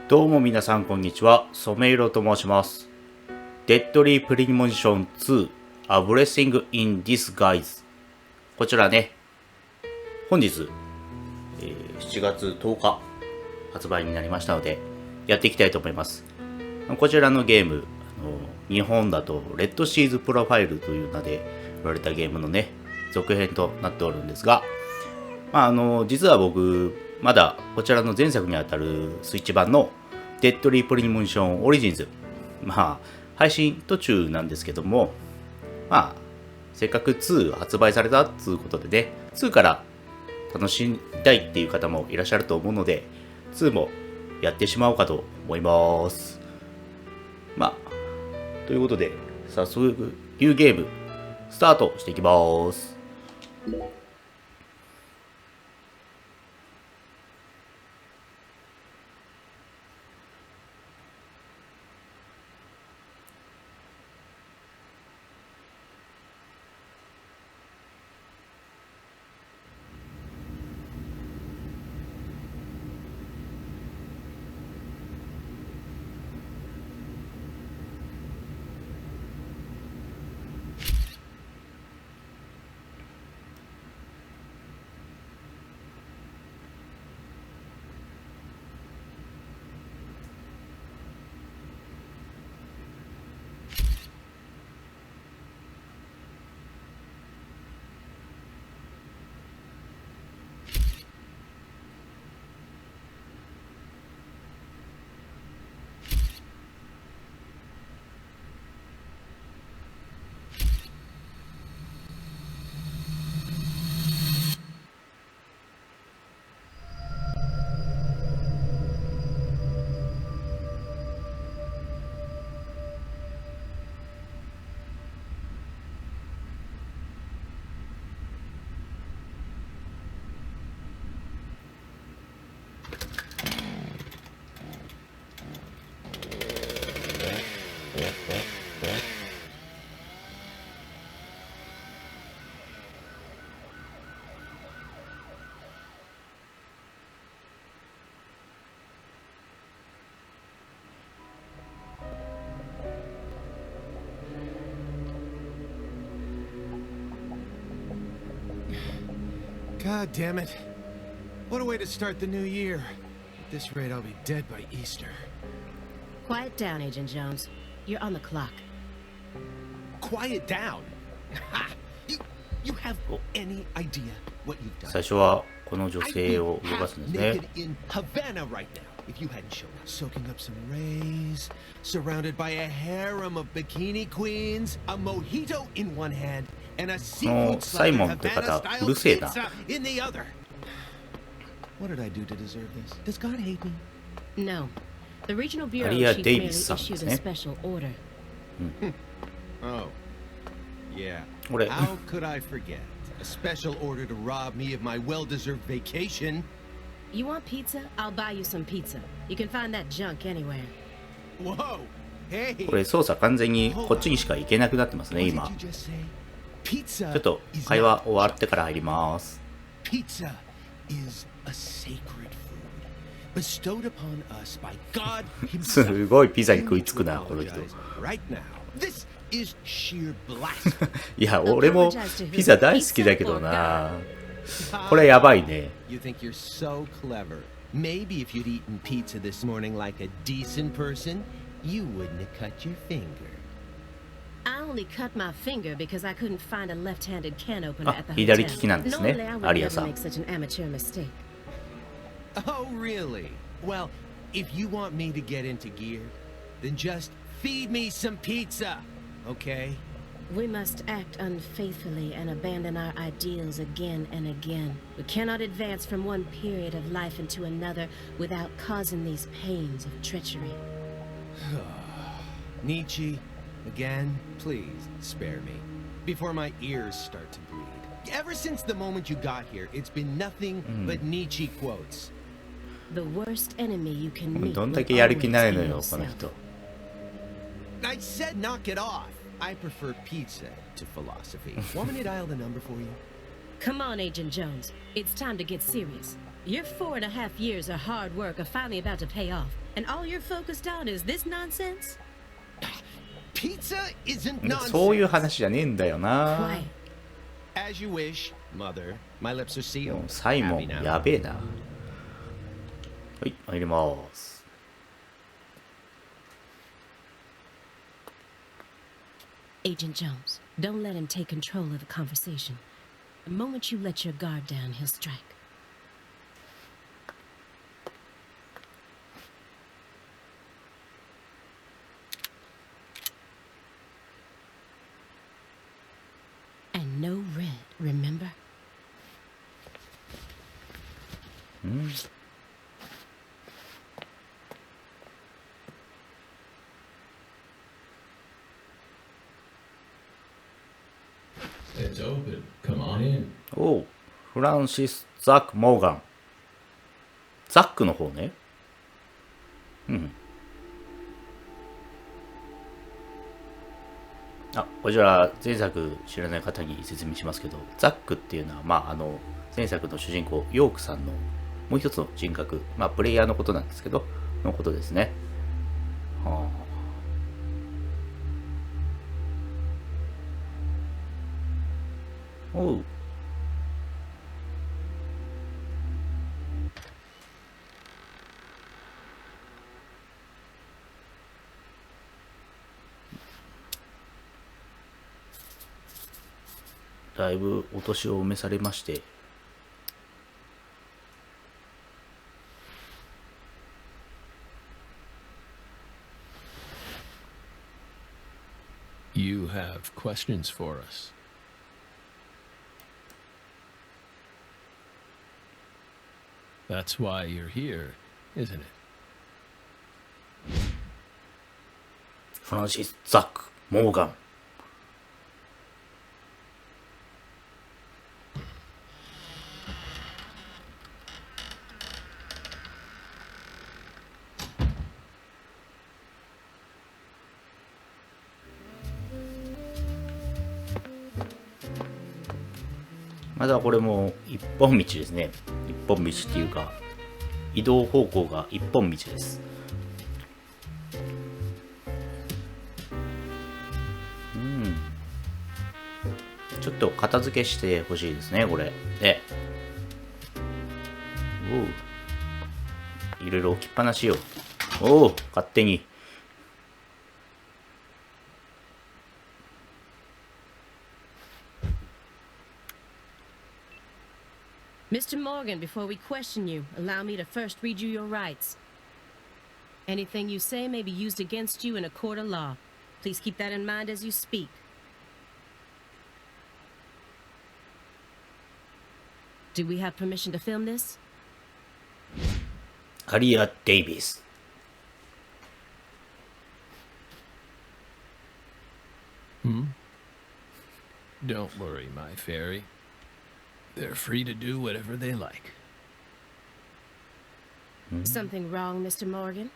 どうも皆さんこんにちは、ソメイロと申します。デッドリープリモニション2 A Blessing in Disguise。 こちらね、本日、7月10日発売になりましたのでやっていきたいと思います。こちらのゲーム、日本だとレッドシーズプロファイルという名で売られたゲームのね、続編となっておるんですが、実は僕まだこちらの前作にあたるスイッチ版のデッドリープリモニションオリジンズ、配信途中なんですけども、せっかく2発売されたっていうことでね、2から楽しみたいっていう方もいらっしゃると思うので、2もやってしまおうかと思います。ということで、早速ニューゲームスタートしていきます。God damn it. What a way to start the new year. At this rate, I'll be dead by Easter. Quiet down, Agent Jones. You're on the clock. Quiet down? You have any idea what you've done? 最初はこの女性を動かすんですね。 naked in Havana right now. If you hadn't shown up, soaking up some rays, surrounded by a harem of bikini queens, a mojito in one hand, and a seafood slider Havana-style pizza in the other. What did I do to deserve this? Does God hate me? No. The regional bureau chief merely issued a special order. Oh. Yeah. What? How could I forget? A special order to rob me of my well-deserved vacation. You want pizza? I'll buy you some pizza. You can find that junk anywhere. Whoa! Hey! これ操作完全にこっちにしか行けなくなってますね、今。ちょっと会話終わってから入ります。 Pizza is a sacred food bestowed upon us by God himself. すごいピザに食いつくな、この人。 Right now. This is sheer blasphemy. いや、俺もピザ大好きだけどな。これやばいね。 You think you're so clever. Maybe if you'd eaten pizza this morning like a decent person, you wouldn't have cut your finger. I only cut my finger because I couldn't find a left-handed can opener at the hotel. 左利きなんですね、 Normally, I ア would リア never さん。 make such an amateur mistake. Oh, really? Well, if you want me to get into gear, then just feed me some pizza, okay? We must act unfaithfully and abandon our ideals again and again. We cannot advance from one period of life into another without causing these pains of treachery. Nietzsche, again, please spare me before my ears start to bleed. Ever since the moment you got here, it's been nothing but Nietzsche quotes. The worst enemy you can meet どん will だけやる気 always ない be のよ、この yourself. 人。 I said knock it off. I prefer pizza to philosophy. Want me to dial the number for you? Come on, Agent Jones. It's time to get serious. Your 4.5 years of hard work are finally about to pay off, and all you're focused on is this nonsense? Pizza isn't そういう nonsense. 話じゃねえんだよな。 Quiet. As you wish, Mother. My lips are sealed. サイモン Happy now. やべえな。はい、入ります。Agent Jones, don't let him take control of the conversation. The moment you let your guard down, he'll strike. And no red, remember? うん。 It's open. Come on in. おう、フランシス・ザック・モーガン。ザックの方ね。うん。あ、こちら前作知らない方に説明しますけど、ザックっていうのは、前作の主人公、ヨークさんのもう一つの人格、プレイヤーのことなんですけど、のことですね。はあ。おう。だいぶお年を召されまして。You have questions for us. That's why you're here, isn't it? フランシス・ザック・モーガン。まだこれも一本道ですね。一本道っていうか、移動方向が一本道です。ちょっと片付けしてほしいですね、これ。で、いろいろ置きっぱなしよ。おお、勝手に。Mr. Morgan, before we question you, allow me to first read you your rights. Anything you say may be used against you in a court of law. Please keep that in mind as you speak. Do we have permission to film this? アリア・デイビス。Don't worry, my fairy. They're free to do whatever they like. Something wrong, Mr. Morgan?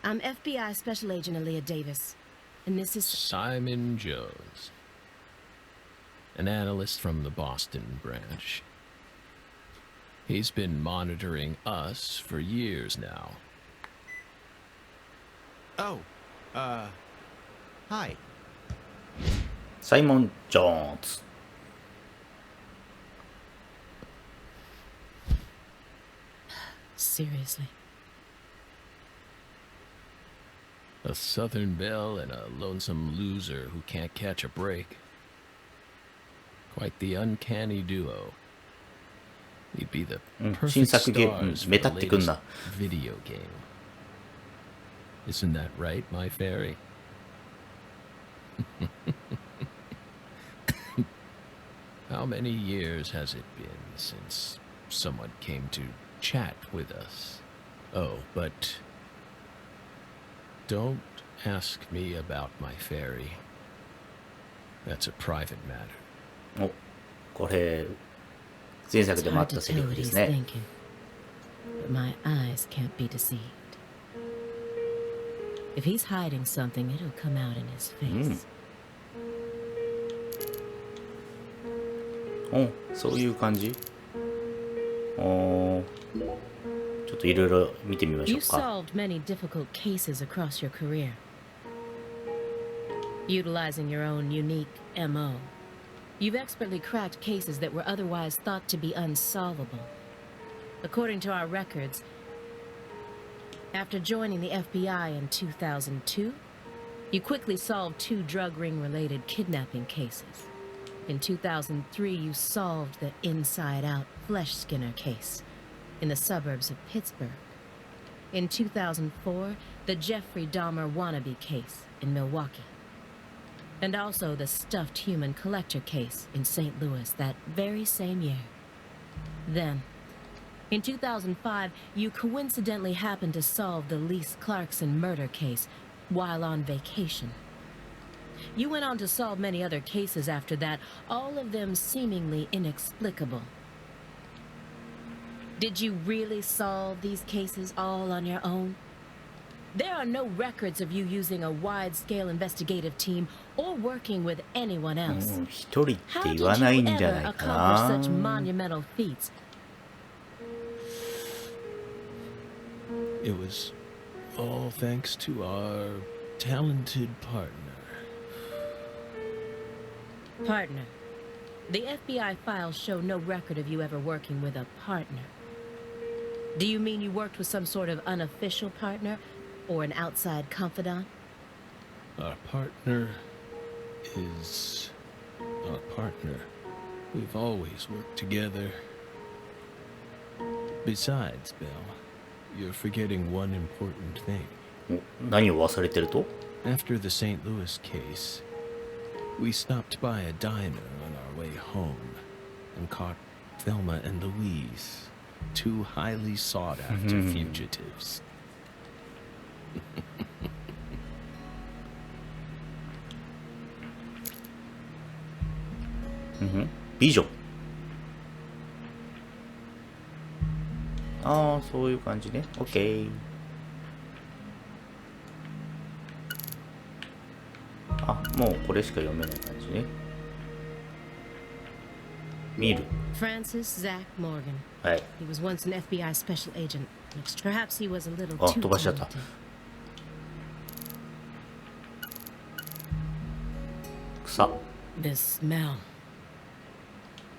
I'm FBI Special Agent Aaliyah Davis, and this is... Simon Jones, an analyst from the Boston branch. He's been monitoring us for years now. Oh, hi. サイモン・ジョーンズ。Seriously. A Southern belle and a lonesome loser who can't catch a break. Quite the uncanny duo. You'd be the 新 perfect 作ゲーム、 stars 目 for 立って the くん latest な。 video game. Isn't that right, my fairy? How many years has it been since someone came to chat with us? Oh, but don't ask me about my fairy. That's a private matter. お、これ、前作 It's でもあ hard っ to たセ tell リフ what で he's すね。 thinking, but my eyes can't be deceived. If he's hiding something, it'll come out in his face. お、そういう感じ。お、ちょっといろいろ見てみましょ You うか。 solved many difficult cases across your career, utilizing your own unique MO. You've expertly cracked cases that were otherwise thought to be unsolvable. According to our records, after joining the FBI in 2002, you quickly solved 2 drug ring-related kidnapping cases. In 2003, you solved the inside-out flesh skinner case in the suburbs of Pittsburgh. In 2004, the Jeffrey Dahmer wannabe case in Milwaukee. And also the stuffed human collector case in St. Louis that very same year. Then, in 2005, you coincidentally happened to solve the Lise Clarkson murder case while on vacation. You went on to solve many other cases after that, all of them seemingly inexplicable. Did you really solve these cases all on your own? There are no records of you using a wide-scale investigative team or working with anyone else. 一人って How 言 did わないん you じゃ ever ないか accomplish な。 such monumental feats? It was all thanks to our talented partner. Partner. The FBI files show no record of you ever working with a partner. Do you mean you worked with some sort of unofficial partner or an outside confidant? Our partner is our partner. We've always worked together. Besides, Bill, you're forgetting one important thing. お、何を忘れてると？ After the St. Louis case, we stopped by a diner on our way home and caught Thelma and Louise, 2 highly sought-after fugitives. 美女。ああ、そういう感じね。OK。あ、もうこれしか読めない感じね。見る。 Francis Zach Morgan. はい。 He was once an FBI special agent. Perhaps he was a little あ、 too 飛ばしちゃった。 talented. 草。 This smell.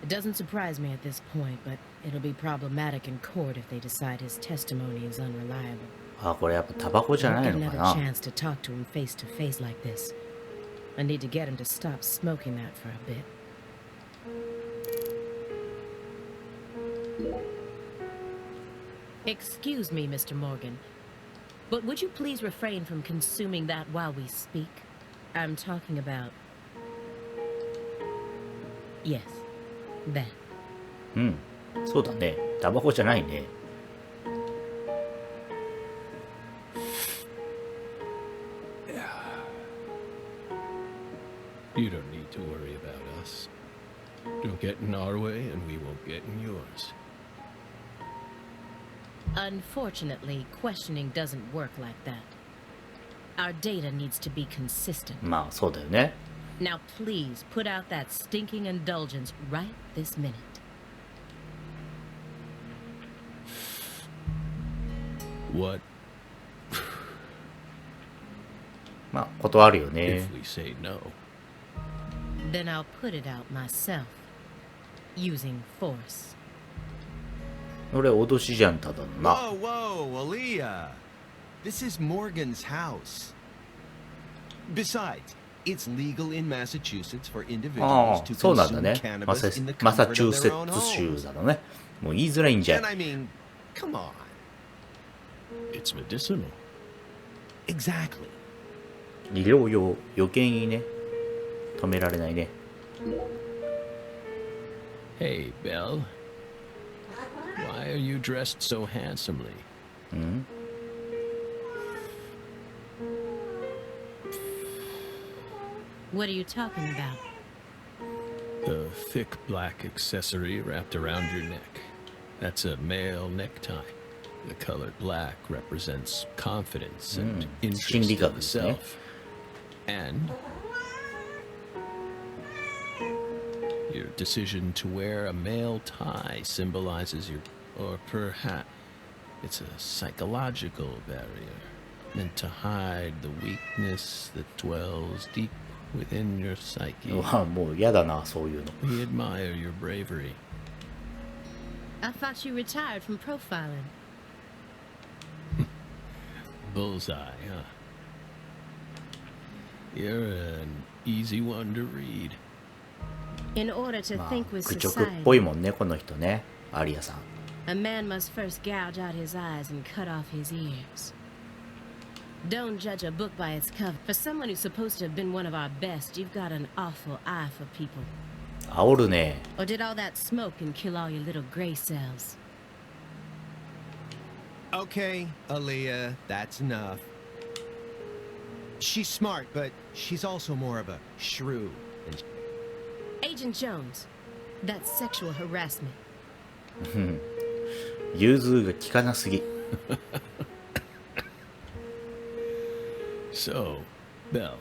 It doesn't surprise me at this point, but it'll be problematic in court if they decide his testimony is unreliable. あ、これやっぱタバコじゃ I な won't い get のか another な。 chance to talk to him face to face like this. I need to get him to stop smoking that for a bit. Excuse me, Mr. Morgan, but would you please refrain from consuming that while we speak? I'm talking about... Yes, that. うん。そうだね。タバコじゃないね。 You don't need to worry about us. Don't get in our way and we won't get in yours. Unfortunately, questioning doesn't work like that. Our data needs to be consistent. まあ、そうだよね。 Now please put out that stinking indulgence right this minute. What まあ、断るよね if。we say no? Then I'll put it out myself. Using force. 俺、脅しじゃん、ただのな。 Whoa, whoa, Aaliyah. This is Morgan's house. Besides, it's legal in Massachusetts for あ individuals あ、 to そうなんだ consume ね。マ cannabis in the サ comfort チュー of セ their own ッツ州 homes. だろね。もう言いづらいんじゃ And ん。 I mean, come on. It's medicinal. Exactly. 医療用、余計にね、止められないね。 Hey, Belle. Why are you dressed so handsomely? うん。 What are you talking about? The thick black accessory wrapped around your neck. That's a male necktie. The color black represents confidence and interest in the self. And Your decision to wear a male tie symbolizes your... Or perhaps it's a psychological barrier meant to hide the weakness that dwells deep within your psyche. うわ、もう嫌だな、そういうの。 We admire your bravery. I thought you retired from profiling. Bullseye, huh? You're an easy one to read. In order to まあ、 think with 愚直っぽ society, いもんね、この人ね。アリアさん。a man must first gouge out his eyes and cut off his ears. Don't judge a book by its cover. For someone who's supposed to have been one of our best, you've got an awful eye for people. 煽るね。 Or did all that smoke and kill all your little gray cells? Okay, Aaliyah, that's enough. She's smart, but she's also more of a shrew. Agent Jones, that's sexual harassment. 融通が効かなすぎ。 So, Belle,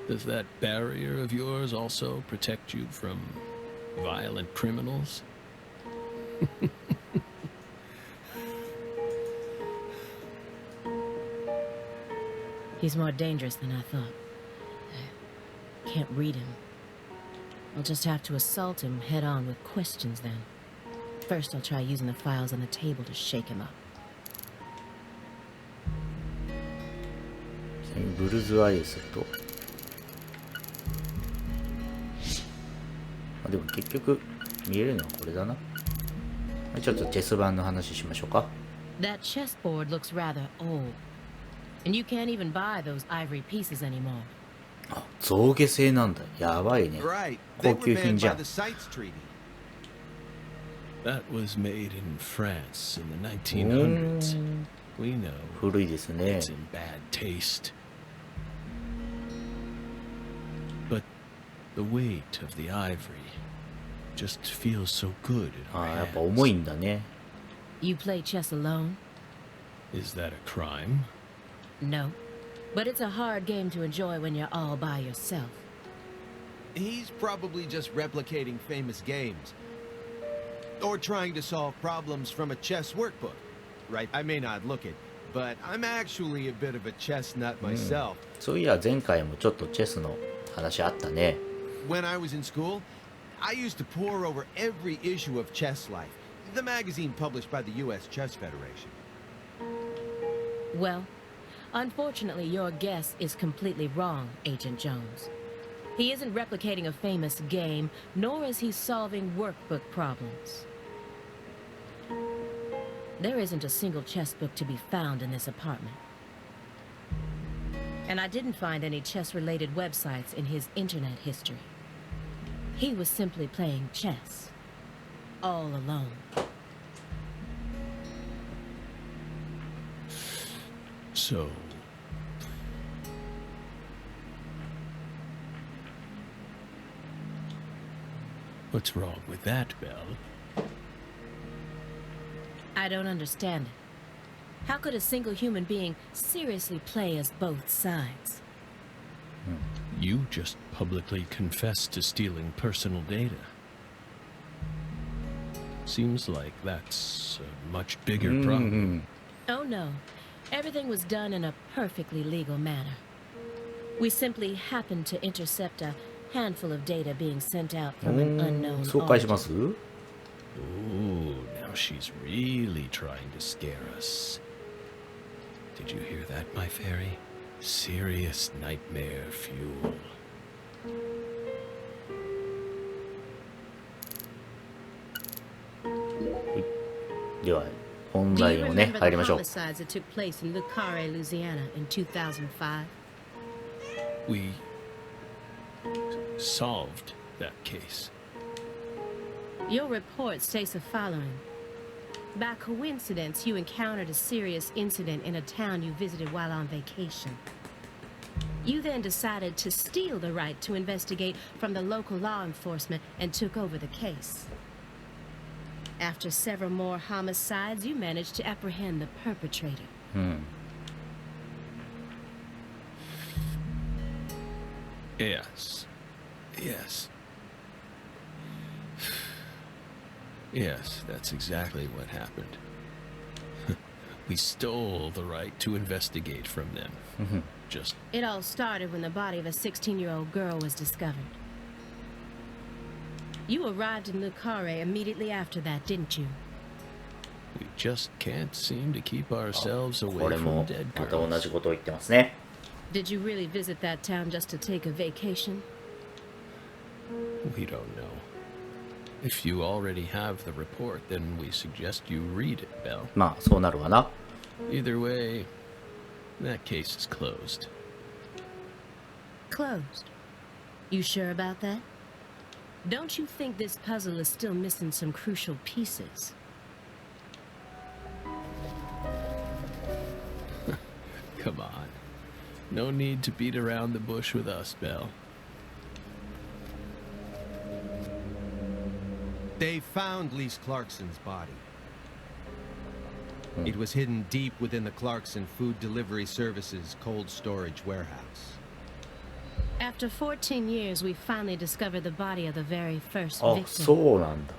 does that barrier of yours also protect you from violent criminals? He's more dangerous than I thought. I can't read him. I'll just have to assault him head on with questions then. First, I'll try using the files on the table to shake him up. ブルズアイすると。でも結局見えるのはこれだな。ちょっとチェス盤の話しましょうか。 That chessboard looks rather old. And you can't even buy those ivory pieces anymore. あ、象牙製なんだ。やばいね。 Right, they 高 were 級品 banned じゃ by ん。 the CITES Treaty. That was made in France in the 1900s. We know 古いですね。 it's in bad taste. But the weight of the ivory just feels so good in あ our あ、やっぱ hands. 重いんだね。 You play chess alone? Is that a crime? No. But it's a hard game to enjoy when you're all by yourself. He's probably just replicating famous games. Or trying to solve problems from a chess workbook. Right, I may not look it, but I'm actually a bit of a chess nut myself. そういや前回もちょっとチェスの話あったね。 When I was in school, I used to pore over every issue of Chess Life, the magazine published by the U.S. Chess Federation. Well, unfortunately, your guess is completely wrong, Agent Jones. He isn't replicating a famous game, nor is he solving workbook problems. There isn't a single chess book to be found in this apartment. And I didn't find any chess-related websites in his internet history. He was simply playing chess, all alone. So... What's wrong with that, Belle? I don't understand it. How could a single human being seriously play as both sides? You just publicly confessed to stealing personal data. Seems like that's a much bigger problem. Oh no. Everything was done in a perfectly legal manner. We simply happened to intercept a handful of data being sent out from an unknown 紹介しま origin. す？ Ooh, now she's really trying to scare us. Did you hear that, my fairy? Serious nightmare fuel. では本 Do 題 you をね remember 入 the りましょう。 homicides that took place in Lucare, Louisiana in 2005? We solved that case. Your report states the following. By coincidence, you encountered a serious incident in a town you visited while on vacation. You then decided to steal the right to investigate from the local law enforcement and took over the case. After several more homicides, you managed to apprehend the perpetrator. Yes. Yes. Yes, that's exactly what happened. We stole the right to investigate from them. Just It all started when the body of a 16-year-old girl was discovered. You arrived in Lucare immediately after that, didn't you? we just can't seem to keep ourselves こ away れ from も dead また同 girls. じことを言ってますね。 Did you really visit that town just to take a vacation? We don't know. If you already have the report, then we suggest you read it, Belle. まあそうなるわな。 Either way, that case is closed. Closed. You sure about that? Don't you think this puzzle is still missing some crucial pieces? Come on. No need to beat around the bush with us, Belle. They found Lise Clarkson's body. It was hidden deep within the Clarkson Food Delivery Services cold storage warehouse. After 14 years, we finally discovered the body of the very first あ、 victim. そうなんだ。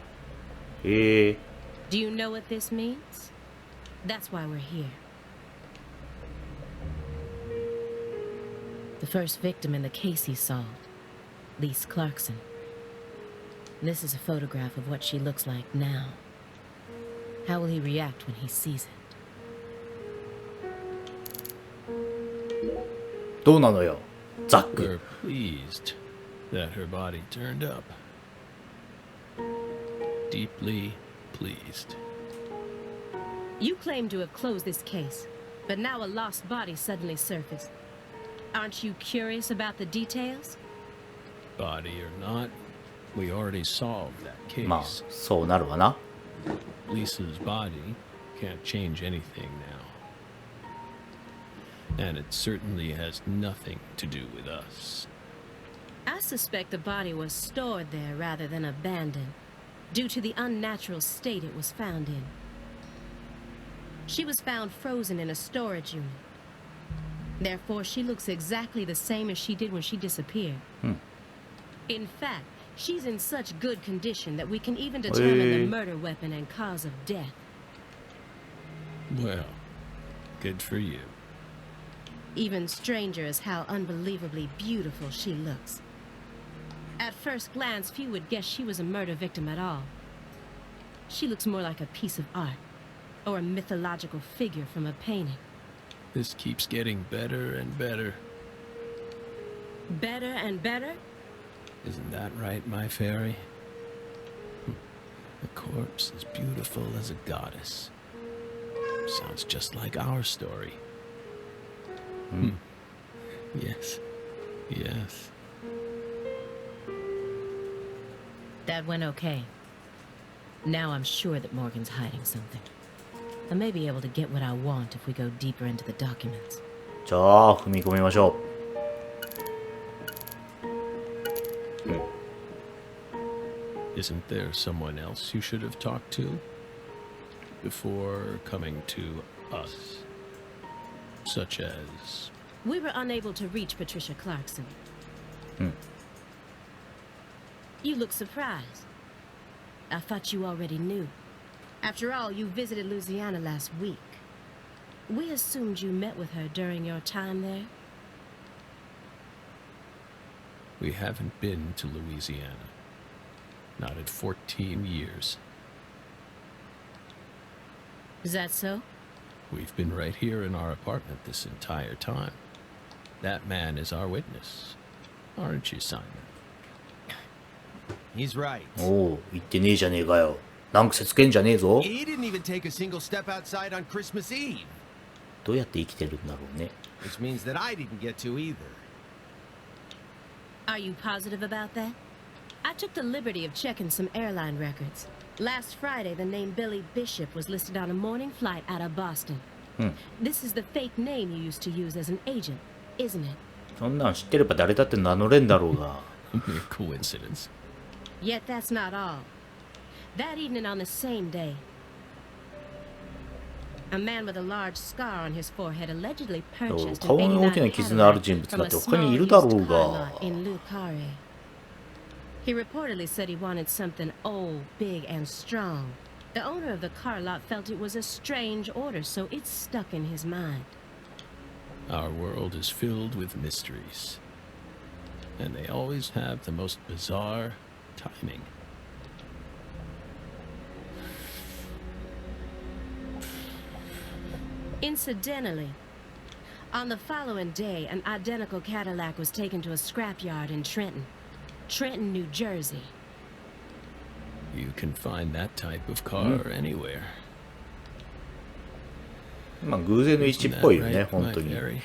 へえ。 Do you know what this means? That's why we're here. The first victim in the case he solved, Lise Clarkson. This is a photograph of what she looks like now. How will he react when he sees it? どうなのよ、ザック。 We're pleased that her body turned up. Deeply pleased. You claim to have closed this case, but now a lost body suddenly surfaced. Aren't you curious about the details? Body or not, we already solved that まあ case. そうなるわな。 Lisa's body can't change anything now. And it certainly has nothing to do with us. I suspect the body was stored there rather than abandoned, due to the unnatural state it was found in. She was found frozen in a storage unit. Therefore, she looks exactly the same as she did when she disappeared. In fact, she's in such good condition that we can even determine the murder weapon and cause of death. Well, good for you. Even stranger is how unbelievably beautiful she looks. At first glance, few would guess she was a murder victim at all. She looks more like a piece of art, or a mythological figure from a painting. This keeps getting better and better. Better and better? Isn't that right, my fairy? The corpse is beautiful as a goddess. Sounds just like our story. Yes. Yes. That went okay. Now I'm sure that Morgan's hiding something. I may be able to get what I want if we go deeper into the documents. じゃあ踏み込みましょ Isn't there someone else you should have talked to before coming to us? Such as... We were unable to reach Patricia Clarkson. You look surprised. I thought you already knew. After all, you visited Louisiana last week. We assumed you met with her during your time there. We haven't been to Louisiana. Not in 14 years. Is that so? We've been right here in our apartment this entire time. That man is our witness. Aren't you, Simon? He's right. う。おお、言ってねえじゃねえかよ。難癖つけんじゃねえぞ。 He didn't even take a single step outside on Christmas Eve, どうやって生きてるんだろうね。 which means that I didn't get to either. Are you positive about that? I took the liberty of checking some airline records. Last Friday, the name Billy Bishop was listed on a morning flight out of Boston. This is the fake name you used to use as an agent, isn't it? そんなん知ってれば誰だって名乗れんだろうが。 Mere coincidence. Yet that's not all. That evening on the same day, a man with a large scar on his forehead allegedly purchased an 顔に大きな '89 傷のある人 Cadillac 物だ from って a 他に small いるだろ used う car が。 lot in Lucare. He reportedly said he wanted something old, big, and strong. The owner of the car lot felt it was a strange order, so it stuck in his mind. Our world is filled with mysteries, and they always have the most bizarre timing. Incidentally, on the following day, an identical Cadillac was taken to a scrapyard in Trenton, New Jersey. You can find that type of car anywhere. まあ偶然の一致っぽいよね、 Isn't that right, 本当 my に。 fairy?